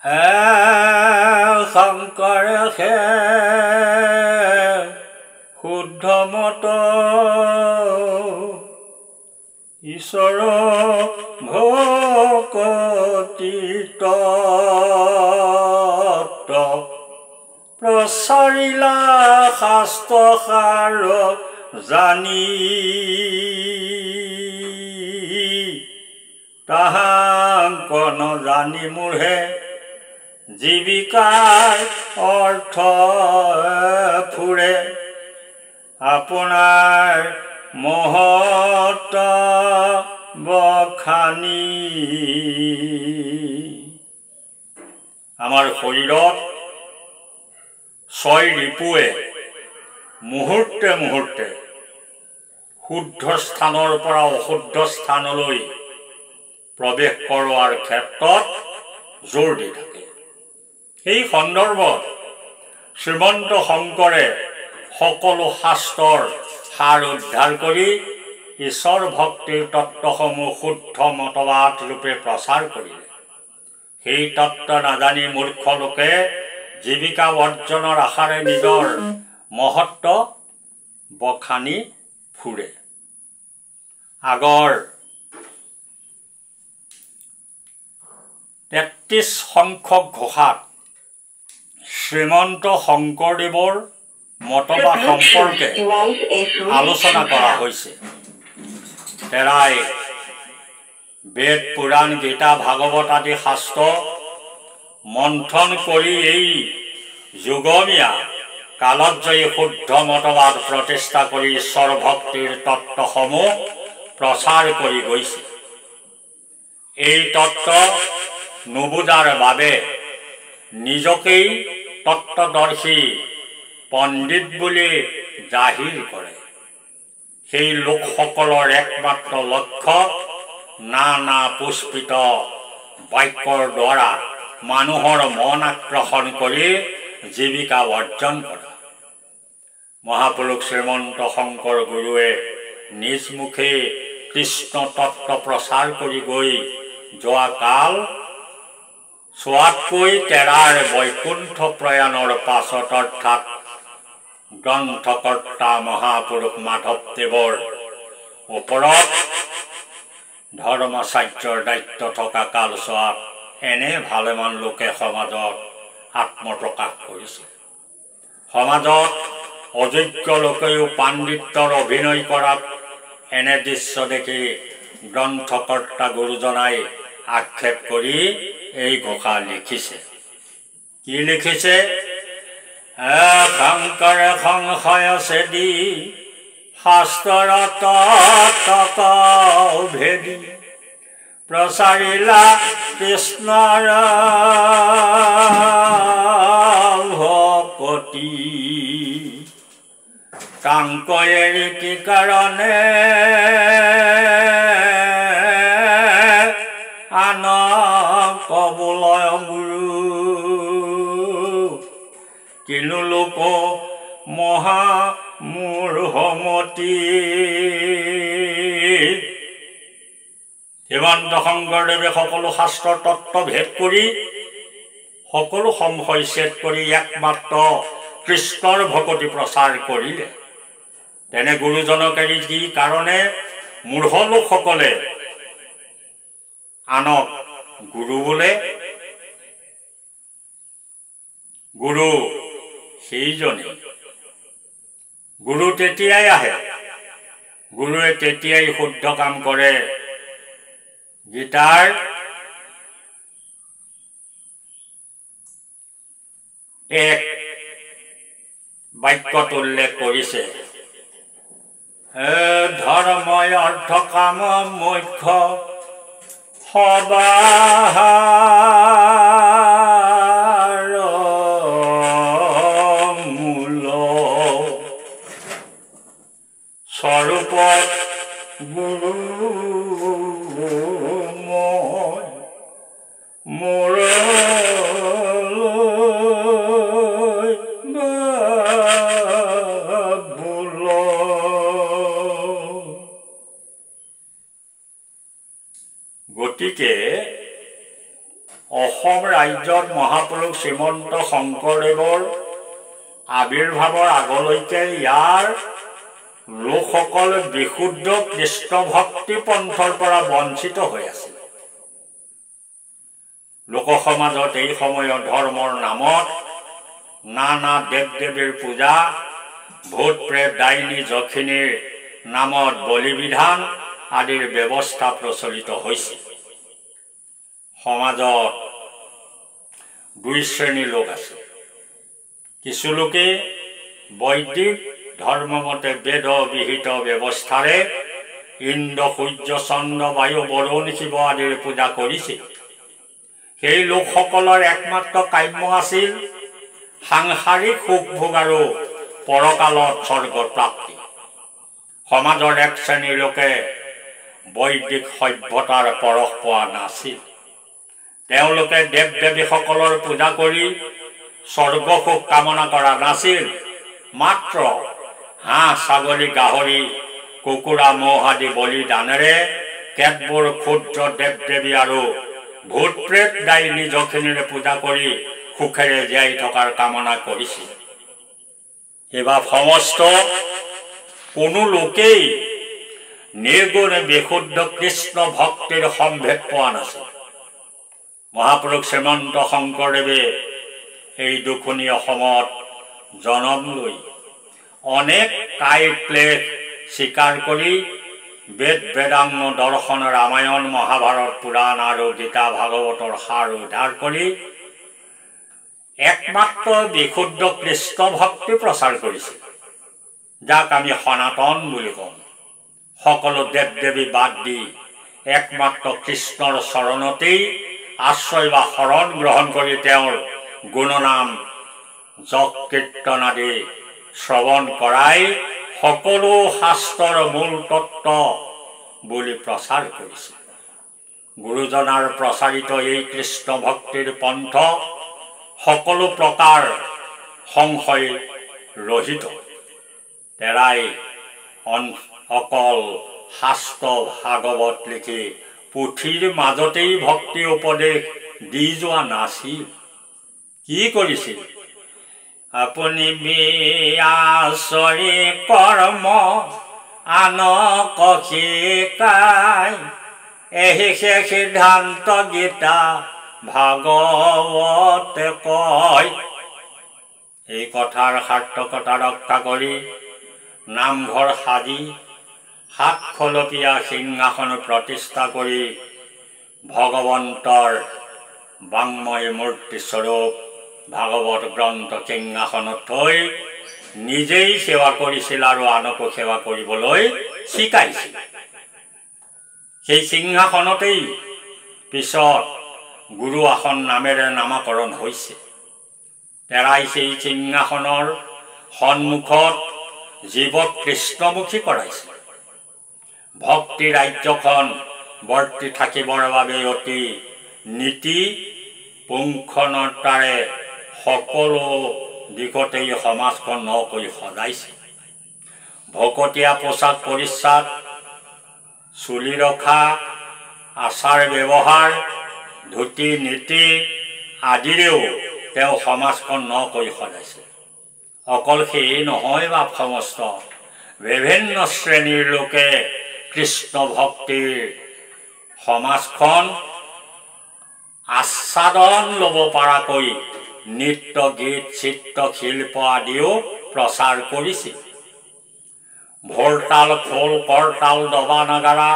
হে শংকৰ হে শুদ্ধ মত ঈশ্বৰ ভকতি তত্ত্ব প্ৰচাৰিলা শাস্ত্ৰ সাৰ জানি তাহাংক নজানি মোৰহে জীৱিকাৰ অৰ্থ ফুৰে আপোনাৰ মহত বখানি। আমাৰ শৰীৰত ছয় ৰিপুৱে মুহূৰ্তে মুহূৰ্তে শুদ্ধ স্থানৰ পৰা অশুদ্ধ স্থানলৈ প্ৰৱেশ কৰোৱাৰ ক্ষেত্ৰত জোৰ দি থাকে। এই সন্দৰ্ভত শ্ৰীমন্ত শংকৰে সকলো শাস্ত্ৰৰ সাৰ উদ্ধাৰ কৰি ঈশ্বৰ ভক্তিৰ তত্ত্বসমূহ শুদ্ধ মতবাদ ৰূপে প্ৰচাৰ কৰিলে। সেই তত্ত্ব নাজানি মূৰ্খ লোকে জীৱিকা অৰ্জনৰ আশাৰে নিজৰ মহত্ব বখানি ফুৰে। আগৰ ৩৩ সংখ্যক ঘোষাত শ্ৰীমন্ত শংকৰদেৱৰ মতবাদ সম্পৰ্কে আলোচনা কৰা হৈছে। তেৰাই বেদ পুৰাণ গীতা ভাগৱত আদি শাস্ত্ৰ মন্থন কৰি এই যুগমীয়া কালজয়ী শুদ্ধ মতবাদ প্ৰতিষ্ঠা কৰি ঈশ্বৰ ভক্তিৰ তত্ত্বসমূহ প্ৰচাৰ কৰি গৈছে। এই তত্ত্ব নুবুজাৰ বাবে নিজকেই তত্ত্বদৰ্শী পণ্ডিত বুলি জাহিৰ কৰে। সেই লোকসকলৰ একমাত্ৰ লক্ষ্য নানা পুষ্পিত বাক্যৰ দ্বাৰা মানুহৰ মন আকৰ্ষণ কৰি জীৱিকা অৰ্জন কৰা। মহাপুৰুষ শ্ৰীমন্ত শংকৰ গুৰুৱে নিজ মুখে কৃষ্ণ তত্ত্ব প্ৰচাৰ কৰি গৈ যোৱা কাল চোৱাতকৈ তেৰাৰ বৈকুণ্ঠ প্ৰয়াণৰ পাছত অৰ্থাৎ গ্ৰন্থকৰ্তা মহাপুৰুষ মাধৱদেৱৰ ওপৰত ধৰ্মাচাৰ্যৰ দায়িত্ব থকা কালছোৱাত এনে ভালেমান লোকে সমাজত আত্মপ্ৰকাশ কৰিছে। সমাজত অযোগ্য লোকেও পাণ্ডিত্যৰ অভিনয় কৰাত এনে দৃশ্য দেখি গ্ৰন্থকৰ্তা গুৰুজনাই আক্ষেপ কৰি এই ঘোষা লিখিছে। কি লিখিছে? শংকৰ সংশয় চেদি শাস্ত্ৰৰ তত্ত্ব ভেদি প্ৰচাৰিলা কৃষ্ণৰ ভকতি কাংক এৰি কি কাৰণে আন কবলয় গুৰু কিনো লোক মহা মূঢ়মতি। শ্ৰীমন্ত শংকৰদেৱে সকলো শাস্ত্ৰৰ তত্ত্ব ভেদ কৰি সকলো সংশয় ছেদ কৰি একমাত্ৰ কৃষ্ণৰ ভকতি প্ৰচাৰ কৰিলে। তেনে গুৰুজনক এৰি কি কাৰণে মূঢ় লোকসকলে আনক গুৰু বোলে? গুৰু সেইজনে। গুৰু তেতিয়াই আহে, গুৰুৱে তেতিয়াই শুদ্ধ কাম কৰে। গীতাৰ এক বাক্যত উল্লেখ কৰিছে, ধৰ্মই অৰ্থ কাম মোক্ষ সবাৰ মূল স্বৰূপ গুৰু মোৰ গতিকে অসম ৰাজ্যত মহাপুৰুষ শ্ৰীমন্ত শংকৰদেৱৰ আবিৰ্ভাৱৰ আগলৈকে ইয়াৰ লোকসকল বিশুদ্ধ কৃষ্ণ ভক্তি পন্থৰ পৰা বঞ্চিত হৈ আছিল। লোক সমাজত এই সময়ত ধৰ্মৰ নামত নানা দেৱ দেৱীৰ পূজা, ভূত প্ৰেত ডাইনী যখিনীৰ নামত বলি বিধান আদিৰ ব্যৱস্থা প্ৰচলিত হৈছিল। সমাজত দুই শ্ৰেণীৰ লোক আছে। কিছু লোকে বৈদিক ধৰ্মমতে বেদ বিহিত ব্যৱস্থাৰে ইন্দ্ৰ সূৰ্য চন্দ্ৰ বায়ু বৰুণ শিৱ আদিৰ পূজা কৰিছিল। সেই লোকসকলৰ একমাত্ৰ কাম্য আছিল সাংসাৰিক সুখ ভোগ আৰু পৰকালত স্বৰ্গ প্ৰাপ্তি। সমাজৰ এক শ্ৰেণীৰ লোকে বৈদিক সভ্যতাৰ পৰশ পোৱা নাছিল। তেওঁলোকে দেৱ দেৱীসকলৰ পূজা কৰি স্বৰ্গ সুখ কামনা কৰা নাছিল। মাত্ৰ হাঁহ ছাগলী গাহৰি কুকুৰা ম'হ আদি বলিদানেৰে কেতবোৰ ক্ষুদ্ৰ দেৱ দেৱী আৰু ভূত প্ৰেত ডাইনী যখিনীৰে পূজা কৰি সুখেৰে জীয়াই থকাৰ কামনা কৰিছিল। এইবাৰ সমস্ত কোনো লোকেই নিৰ্গুণ বিশুদ্ধ কৃষ্ণ ভক্তিৰ সম্ভেদ পোৱা নাছিল। মহাপুৰুষ শ্ৰীমন্ত শংকৰদেৱে এই দুখনি অসমত জনম লৈ অনেক কায় ক্লেশ স্বীকাৰ কৰি বেদ বেদাংগ দৰ্শন ৰামায়ণ মহাভাৰত পুৰাণ আৰু গীতা ভাগৱতৰ সাৰ উদ্ধাৰ কৰি একমাত্ৰ বিশুদ্ধ কৃষ্ণ ভক্তি প্ৰচাৰ কৰিছিল, যাক আমি সনাতন বুলি কওঁ। সকলো দেৱ দেৱী বাদ দি একমাত্ৰ কৃষ্ণৰ চৰণতেই আশ্ৰয় বা শৰণ গ্ৰহণ কৰি তেওঁৰ গুণনাম যপ কীৰ্তন আদি শ্ৰৱণ কৰাই সকলো শাস্ত্ৰৰ মূল তত্ত্ব বুলি প্ৰচাৰ কৰিছিল। গুৰুজনাৰ প্ৰচাৰিত এই কৃষ্ণ ভক্তিৰ পন্থ সকলো প্ৰকাৰ সংশয় ৰহিত। তেৰাই অকল শাস্ত্ৰ ভাগৱত লিখি পুথিৰ মাজতেই ভক্তি উপদেশ দি যোৱা নাছিল। কি কৰিছিল? আপুনি বিয়াচৰি কৰ্ম আনক শিকাই, এহি সিদ্ধান্ত গীতা ভাগৱতে কয়। এই কথাৰ সাৰ্থকতা ৰক্ষা কৰি নামঘৰ সাজি 7 খলপীয়া সিংহাসন প্ৰতিষ্ঠা কৰি ভগৱন্তৰ বাংময় মূৰ্তি স্বৰূপ ভাগৱত গ্ৰন্থ সিংহাসনত থৈ নিজেই সেৱা কৰিছিল আৰু আনকো সেৱা কৰিবলৈ শিকাইছিল। সেই সিংহাসনতেই পিছত গুৰু আসন নামেৰে নামাকৰণ হৈছে। তেৰাই সেই সিংহাসনৰ সন্মুখত জীৱক কৃষ্ণমুখী কৰাইছিল। ভক্তি ৰাজ্যখন বৰ্তি থাকিবৰ বাবে অতি নীতি পুংখনতাৰে সকলো দিশতেই সমাজখন নকৈ সজাইছিল। ভকতীয়া পোচাক পৰিচ্ছদ, চুলি ৰখা, আচাৰ ব্যৱহাৰ, ধুতি নীতি আদিৰেও তেওঁ সমাজখন নকৈ সজাইছিল। অকল সেয়ে নহয় বা সমস্ত বিভিন্ন শ্ৰেণীৰ লোকে কৃষ্ণ ভক্তিৰ সমাজখন আস্বাদন ল'ব পৰাকৈ নৃত্য গীত চিত্ৰ শিল্প আদিও প্ৰচাৰ কৰিছিল। ভোৰতাল খোল কৰতাল দবা নাগাৰা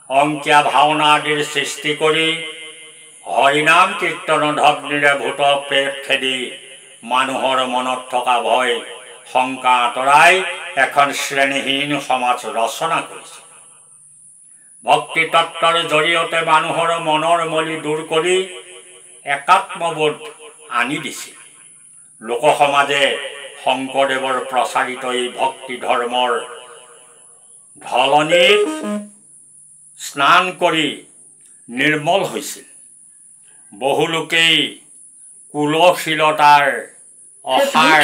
অংকীয়া ভাওনা আদিৰ সৃষ্টি কৰি হৰিনাম কীৰ্তন ধ্বনিৰে ভূত প্ৰেত খেদি মানুহৰ মনত থকা ভয় শংকা আঁতৰাই এখন শ্ৰেণীহীন সমাজ ৰচনা কৰিছে। ভক্তি তত্ত্বৰ জৰিয়তে মানুহৰ মনৰ মলি দূৰ কৰি একাত্মবোধ আনি দিছিল। লোক সমাজে শংকৰদেৱৰ প্ৰচাৰিত এই ভক্তি ধৰ্মৰ ঢলনিত স্নান কৰি নিৰ্মল হৈছিল। বহু লোকেই কুলশীলতাৰ অসাৰ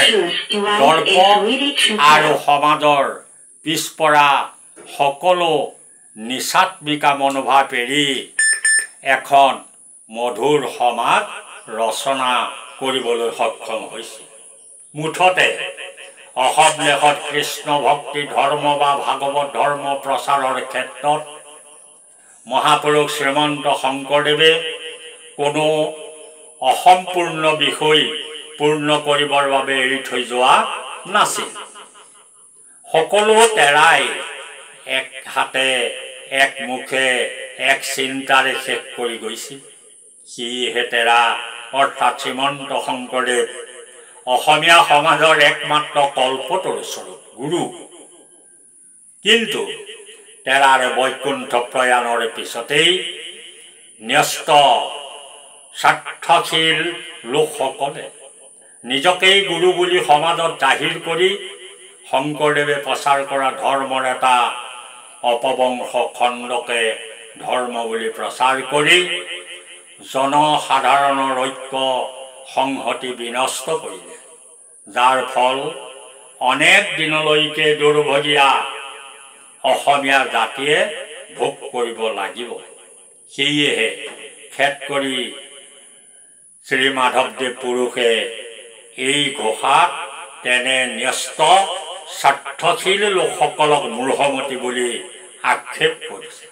দৰ্প আৰু সমাজৰ পিছপৰা সকলো নিচাত্মিকা মনোভাৱ এৰি এখন মধুৰ সমাজ ৰচনা কৰিবলৈ সক্ষম হৈছিল। মুঠতে অসম দেশত কৃষ্ণ ভক্তি ধৰ্ম বা ভাগৱত ধৰ্ম প্ৰচাৰৰ ক্ষেত্ৰত মহাপুৰুষ শ্ৰীমন্ত শংকৰদেৱে কোনো অসম্পূৰ্ণ বিষয় পূৰ্ণ কৰিবৰ বাবে এৰি থৈ যোৱা নাছিল। সকলো তেৰাই এক হাতে এক মুখে এক চিন্তাৰে শেষ কৰি গৈছিল। সিহে তেৰা অৰ্থাৎ শ্ৰীমন্ত শংকৰদেৱ অসমীয়া সমাজৰ একমাত্ৰ কল্পতৰু স্বৰূপ গুৰু। কিন্তু তেৰাৰ বৈকুণ্ঠ প্ৰয়াণৰ পিছতেই ন্যস্ত স্বাৰ্থশীল লোকসকলে নিজকেই গুৰু বুলি সমাজত জাহিৰ কৰি শংকৰদেৱে প্ৰচাৰ কৰা ধৰ্মৰ এটা অপবংশ খণ্ডকে ধৰ্ম বুলি প্ৰচাৰ কৰি জনসাধাৰণৰ ঐক্য সংহতি বিনষ্ট কৰিলে, যাৰ ফল অনেক দিনলৈকে দুৰ্ভগীয়া অসমীয়া জাতিয়ে ভোগ কৰিব লাগিব। সেয়েহে খেদ কৰি শ্ৰী মাধৱদেৱ পুৰুষে এই ঘোষাত তেনে ন্যস্ত স্বাৰ্থশীল লোকসকলক মূঢ়মতি বুলি আক্ষেপ কৰিছে।